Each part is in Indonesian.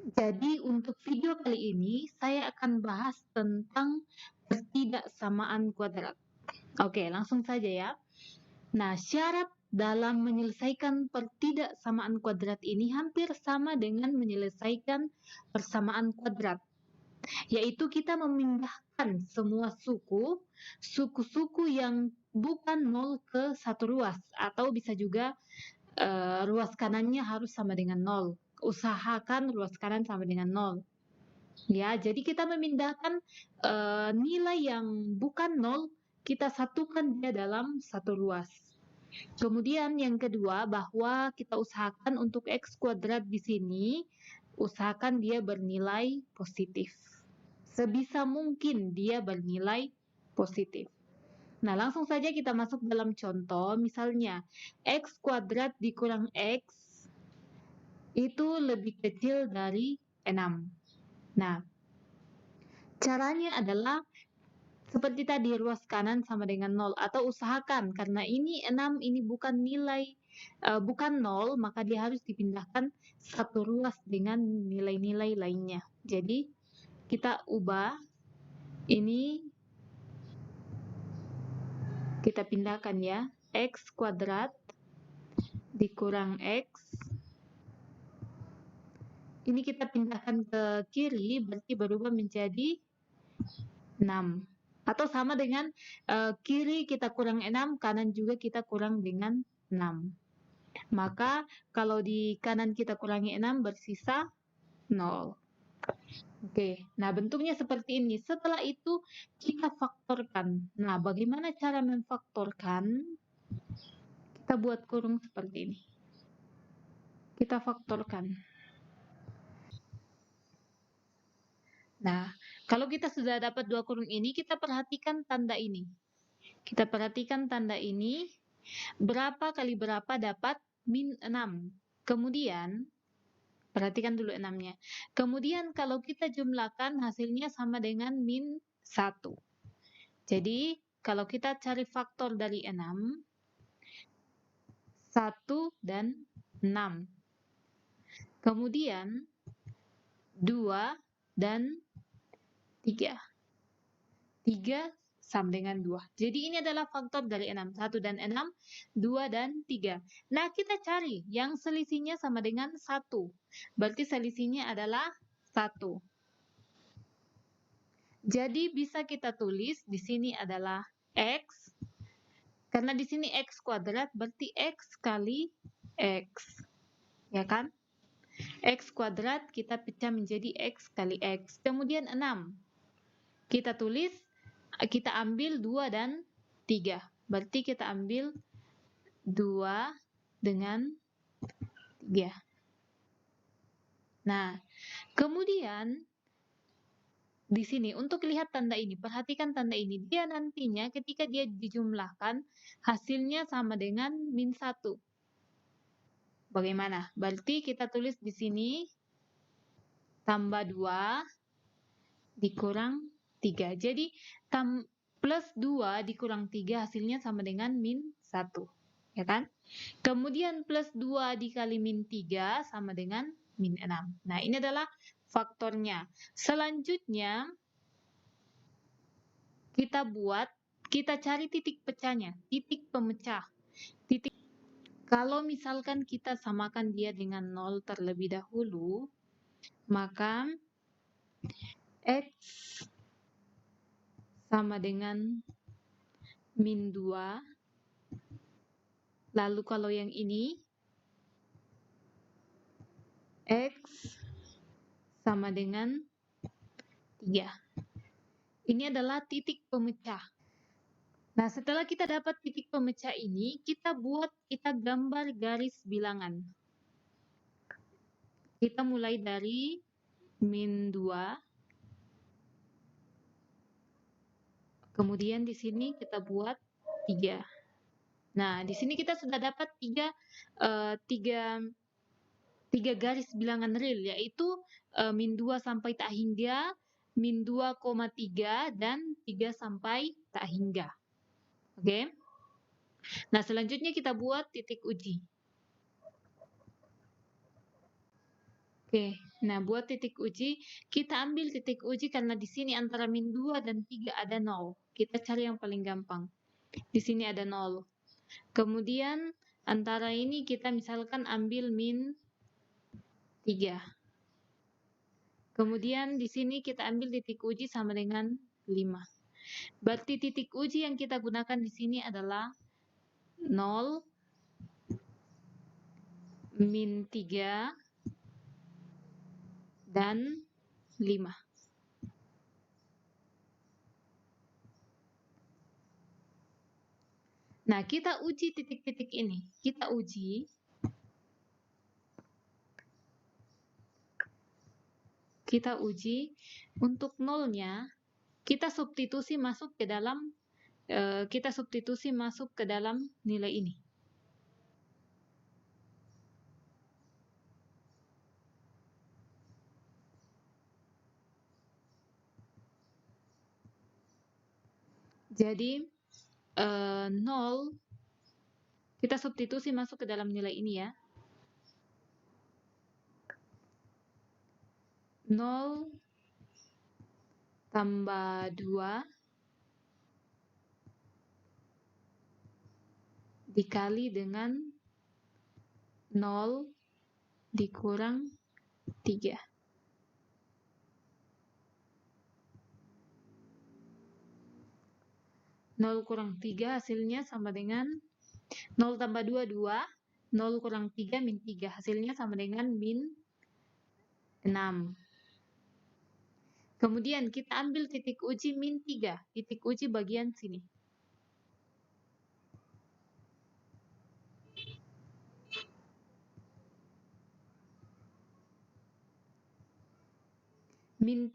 Jadi untuk video kali ini saya akan bahas tentang ketidaksamaan kuadrat. Oke, langsung saja ya. Nah, syarat dalam menyelesaikan pertidaksamaan kuadrat ini hampir sama dengan menyelesaikan persamaan kuadrat, yaitu kita memindahkan semua suku-suku yang bukan nol ke satu ruas, atau bisa juga ruas kanannya harus sama dengan nol. Usahakan ruas kanan sama dengan nol. Ya, jadi kita memindahkan nilai yang bukan nol, kita satukan dia dalam satu ruas. Kemudian yang kedua, bahwa kita usahakan untuk X kuadrat di sini, usahakan dia bernilai positif. Sebisa mungkin dia bernilai positif. Nah, langsung saja kita masuk dalam contoh. Misalnya, X kuadrat dikurang X itu lebih kecil dari 6. Nah, caranya adalah seperti tadi, ruas kanan sama dengan 0, atau usahakan karena ini 6, ini bukan nilai bukan 0, maka dia harus dipindahkan satu ruas dengan nilai-nilai lainnya. Jadi kita ubah ini, kita pindahkan ya, X kuadrat dikurang X. Ini kita pindahkan ke kiri, berarti berubah menjadi 6. Atau sama dengan kiri kita kurang 6, kanan juga kita kurang dengan 6. Maka kalau di kanan kita kurangi 6, bersisa 0. Oke, nah bentuknya seperti ini. Setelah itu kita faktorkan. Nah, bagaimana cara memfaktorkan? Kita buat kurung seperti ini. Kita faktorkan. Nah, kalau kita sudah dapat dua kurung ini, kita perhatikan tanda ini. Kita perhatikan tanda ini, berapa kali berapa dapat min 6. Kemudian, perhatikan dulu 6-nya. Kemudian kalau kita jumlahkan, hasilnya sama dengan min 1. Jadi, kalau kita cari faktor dari 6, 1 dan 6. Kemudian, 2 dan 3. 3 sama dengan 2. Jadi ini adalah faktor dari 6. 1 dan 6, 2 dan 3. Nah, kita cari yang selisihnya sama dengan 1. Berarti selisihnya adalah 1. Jadi bisa kita tulis di sini adalah X. Karena di sini X kuadrat berarti X kali X. Ya kan? X kuadrat kita pecah menjadi X kali X. Kemudian 6. Kita tulis, kita ambil 2 dan 3. Berarti kita ambil 2 dengan 3. Nah, kemudian di sini untuk lihat tanda ini, perhatikan tanda ini. Dia nantinya ketika dia dijumlahkan, hasilnya sama dengan min 1. Bagaimana? Berarti kita tulis di sini tambah 2 dikurang 3. Jadi plus 2 dikurang 3 hasilnya sama dengan min 1. Ya kan? Kemudian plus 2 dikali min 3 sama dengan min 6. Nah, ini adalah faktornya. Selanjutnya, kita cari titik pecahnya, titik pemecah. Kalau misalkan kita samakan dia dengan 0 terlebih dahulu, maka X sama dengan min 2. Lalu kalau yang ini, X sama dengan 3. Ini adalah titik pemecah. Nah, setelah kita dapat titik pemecah ini, kita gambar garis bilangan. Kita mulai dari min 2. Kemudian di sini kita buat 3. Nah, di sini kita sudah dapat 3 garis bilangan real, yaitu min 2 sampai tak hingga, min 2,3, dan 3 sampai tak hingga. Oke? Nah, selanjutnya kita buat titik uji. Oke, Nah, buat titik uji, kita ambil titik uji karena di sini antara min 2 dan 3 ada 0. Kita cari yang paling gampang. Di sini ada 0. Kemudian antara ini kita misalkan ambil min 3. Kemudian di sini kita ambil titik uji sama dengan 5. Berarti titik uji yang kita gunakan di sini adalah 0, min 3, dan 5. Nah, kita uji titik-titik ini. Kita uji untuk nolnya, kita substitusi masuk ke dalam nilai ini. Jadi 0 kita substitusi masuk ke dalam nilai ini ya. 0 tambah 2 dikali dengan 0 dikurang 3. 0 kurang 3 hasilnya sama dengan 0 tambah 2, 2. 0 kurang 3, min 3. Hasilnya sama dengan min 6. Kemudian kita ambil titik uji min 3. Titik uji bagian sini. Min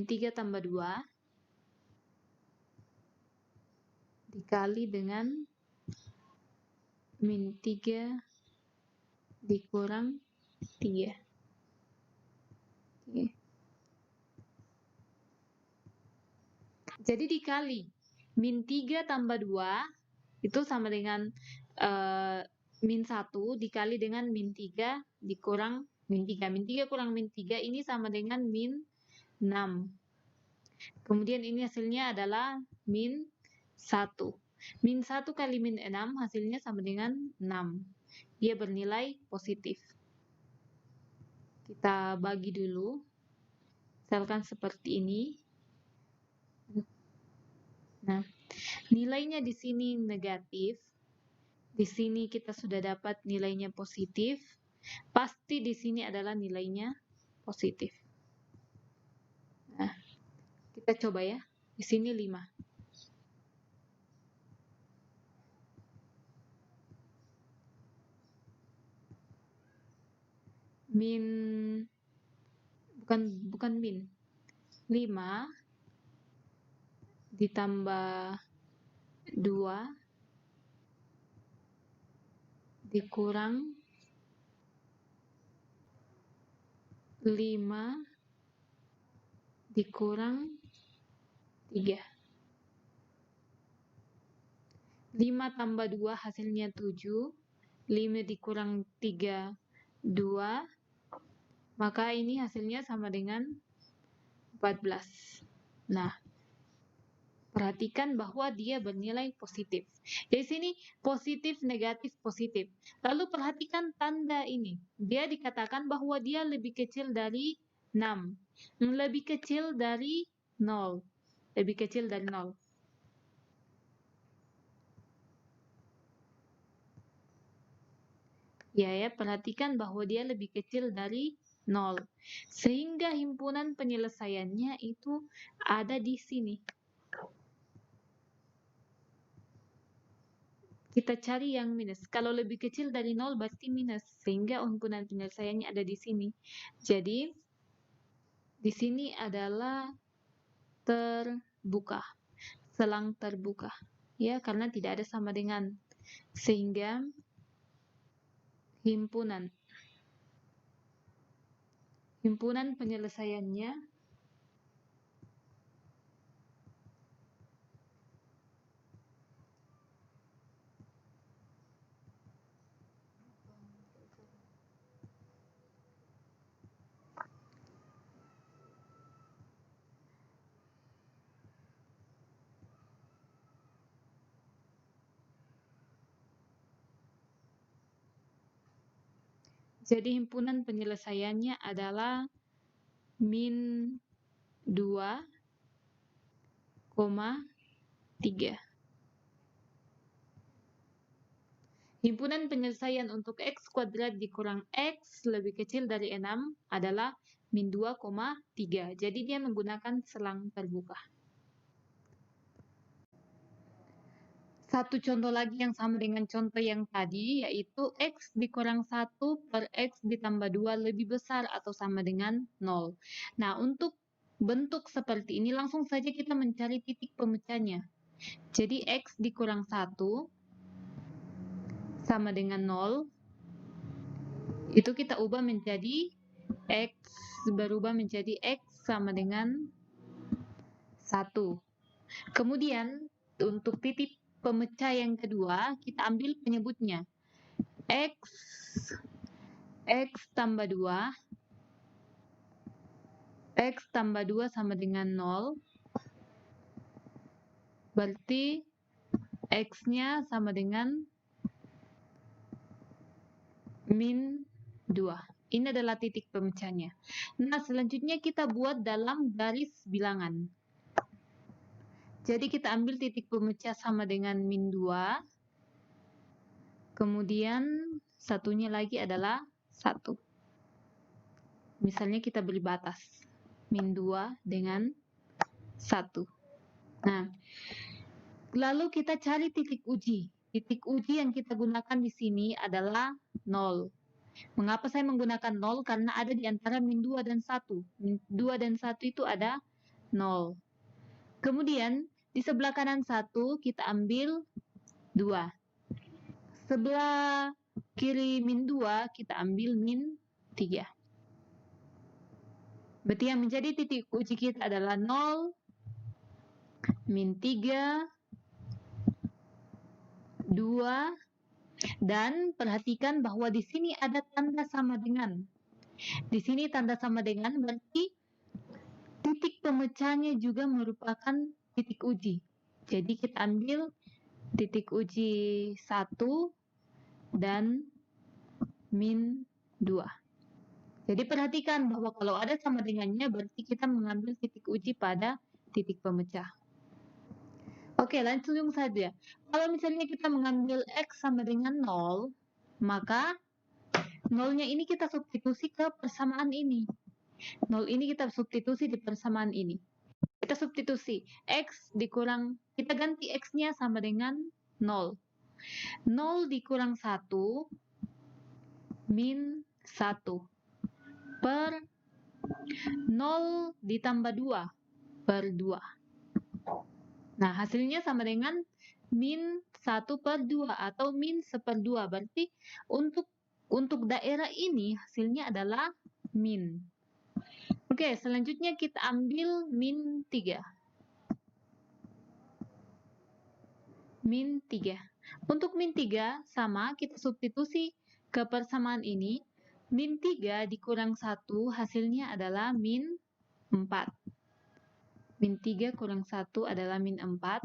3 tambah 2 dikali dengan min 3 dikurang 3. Oke. Jadi dikali min 3 tambah 2 itu sama dengan min 1 dikali dengan min 3 dikurang min 3. Min 3 kurang min 3 ini sama dengan min 6. Kemudian ini hasilnya adalah min 1. Min 1 kali min 6 hasilnya sama dengan 6. Dia bernilai positif. Kita bagi dulu. Misalkan seperti ini. Nah, nilainya di sini negatif. Di sini kita sudah dapat nilainya positif. Pasti di sini adalah nilainya positif. Nah, kita coba ya. Di sini 5. Bukan min. 5 ditambah 2 dikurang 5 dikurang 3. 5 tambah 2 hasilnya 7. 5 dikurang 3, 2. Maka ini hasilnya sama dengan 14. Nah, perhatikan bahwa dia bernilai positif. Di sini positif, negatif, positif. Lalu perhatikan tanda ini. Dia dikatakan bahwa dia lebih kecil dari 6. Lebih kecil dari 0. Lebih kecil dari 0. Ya, perhatikan bahwa dia lebih kecil dari 0. Sehingga himpunan penyelesaiannya itu ada di sini. Kita cari yang minus. Kalau lebih kecil dari 0 berarti minus. Sehingga himpunan penyelesaiannya ada di sini. Jadi, di sini adalah terbuka. Selang terbuka. Ya, karena tidak ada sama dengan. Sehingga himpunan penyelesaiannya Jadi himpunan penyelesaiannya adalah min 2,3. Himpunan penyelesaian untuk X kuadrat dikurang X lebih kecil dari 6 adalah min 2,3. Jadi dia menggunakan selang terbuka. Satu contoh lagi yang sama dengan contoh yang tadi, yaitu X dikurang 1 per X ditambah 2 lebih besar atau sama dengan 0. Nah, untuk bentuk seperti ini langsung saja kita mencari titik pemecahnya. Jadi X dikurang 1 sama dengan 0, itu kita ubah menjadi X, berubah menjadi X sama dengan 1. Kemudian, untuk titik pemecah yang kedua, kita ambil penyebutnya. X tambah 2, X tambah 2 sama dengan 0, berarti X-nya sama dengan min 2. Ini adalah titik pemecahnya. Nah, selanjutnya kita buat dalam garis bilangan. Jadi kita ambil titik pemecah sama dengan min 2. Kemudian satunya lagi adalah 1. Misalnya kita beri batas. Min 2 dengan 1. Nah, lalu kita cari titik uji. Titik uji yang kita gunakan di sini adalah 0. Mengapa saya menggunakan 0? Karena ada di antara min 2 dan 1. Min 2 dan 1 itu ada 0. Kemudian, di sebelah kanan 1, kita ambil 2. Sebelah kiri min 2, kita ambil min 3. Berarti yang menjadi titik uji kita adalah 0, min 3, 2, dan perhatikan bahwa di sini ada tanda sama dengan. Di sini tanda sama dengan berarti titik pemecahnya juga merupakan titik uji. Jadi kita ambil titik uji 1 dan min 2. Jadi perhatikan bahwa kalau ada sama dengannya berarti kita mengambil titik uji pada titik pemecah. Oke, langsung saja. Kalau misalnya kita mengambil X sama dengan 0, maka 0-nya ini kita substitusi ke persamaan ini. 0 ini kita substitusi di persamaan ini. Kita substitusi X dikurang, kita ganti X-nya sama dengan 0. 0 dikurang 1 min 1 per 0 ditambah 2 per 2. Nah, hasilnya sama dengan min 1 per 2 atau min 1/2. Berarti untuk daerah ini hasilnya adalah min. Oke, selanjutnya kita ambil min 3. Min 3. Untuk min 3 sama, kita substitusi ke persamaan ini. Min 3 dikurang 1 hasilnya adalah min 4. Min 3 kurang 1 adalah min 4.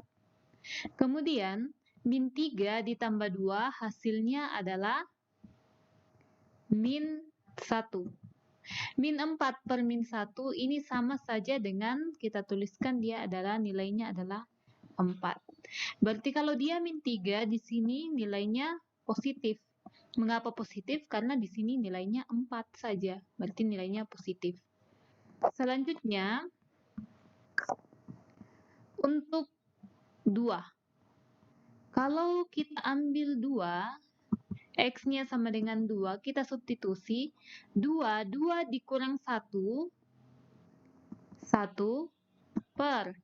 Kemudian, min 3 ditambah 2 hasilnya adalah min 1. Min 4 per min 1 ini sama saja dengan kita tuliskan dia adalah nilainya adalah 4. Berarti kalau dia min 3 di sini nilainya positif. Mengapa positif? Karena di sini nilainya 4 saja. Berarti nilainya positif. Selanjutnya, untuk 2. Kalau kita ambil 2, X-nya sama dengan 2, kita substitusi 2 dikurang 1, 1 per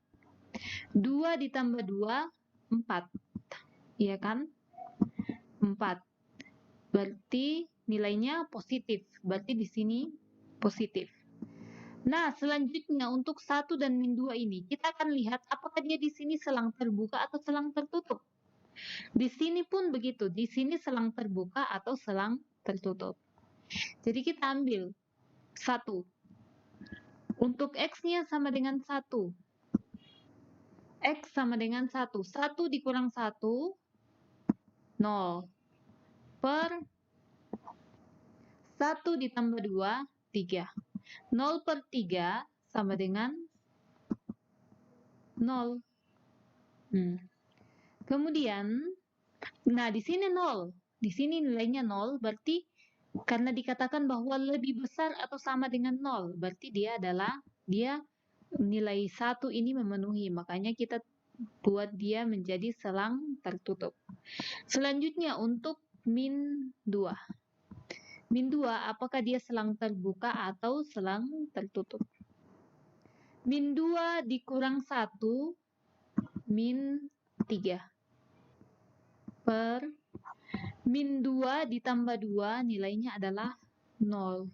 2 ditambah 2, 4. Iya kan? 4. Berarti nilainya positif. Berarti di sini positif. Nah, selanjutnya untuk 1 dan min 2 ini, kita akan lihat apakah dia di sini selang terbuka atau selang tertutup. Di sini pun begitu, di sini selang terbuka atau selang tertutup. Jadi kita ambil 1. Untuk X-nya sama dengan 1. X sama dengan 1. 1 dikurang 1, 0. Per 1 ditambah 2, 3. 0 per 3 sama dengan 0. Kemudian, nah di sini 0. Di sini nilainya 0, berarti karena dikatakan bahwa lebih besar atau sama dengan 0, berarti dia nilai 1 ini memenuhi. Makanya kita buat dia menjadi selang tertutup. Selanjutnya untuk min 2. Min 2, apakah dia selang terbuka atau selang tertutup? Min 2 dikurang 1, min 3. Per min 2 ditambah 2, nilainya adalah 0.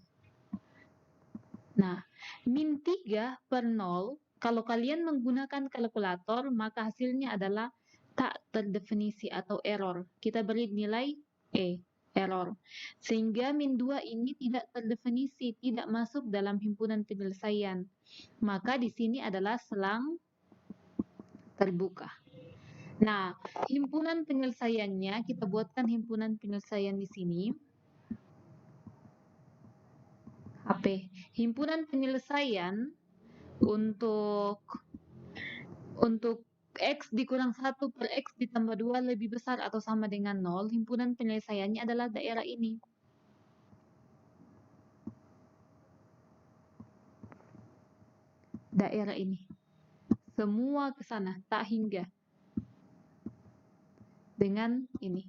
Nah, min 3 per 0, kalau kalian menggunakan kalkulator, maka hasilnya adalah tak terdefinisi atau error. Kita beri nilai E, error. Sehingga min 2 ini tidak terdefinisi, tidak masuk dalam himpunan penyelesaian. Maka di sini adalah selang terbuka. Nah, himpunan penyelesaiannya, kita buatkan himpunan penyelesaian di sini. HP. Himpunan penyelesaian untuk X dikurang 1 per X ditambah 2 lebih besar atau sama dengan 0, himpunan penyelesaiannya adalah daerah ini. Daerah ini. Semua ke sana, tak hingga. Dengan ini.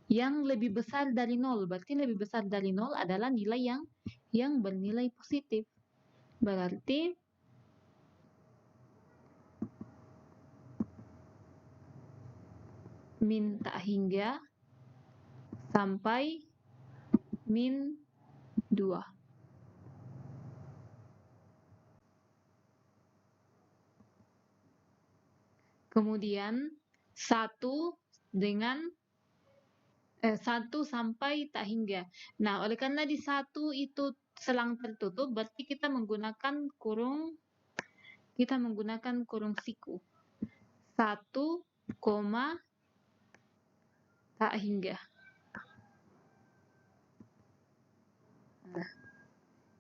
Yang lebih besar dari 0, berarti lebih besar dari 0 adalah nilai yang bernilai positif. Berarti min tak hingga sampai min 2. Kemudian 1 dengan 1 sampai tak hingga. Nah, oleh karena di 1 itu selang tertutup, berarti kita menggunakan kurung siku. 1, tak hingga.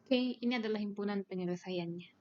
Oke, ini adalah himpunan penyelesaiannya.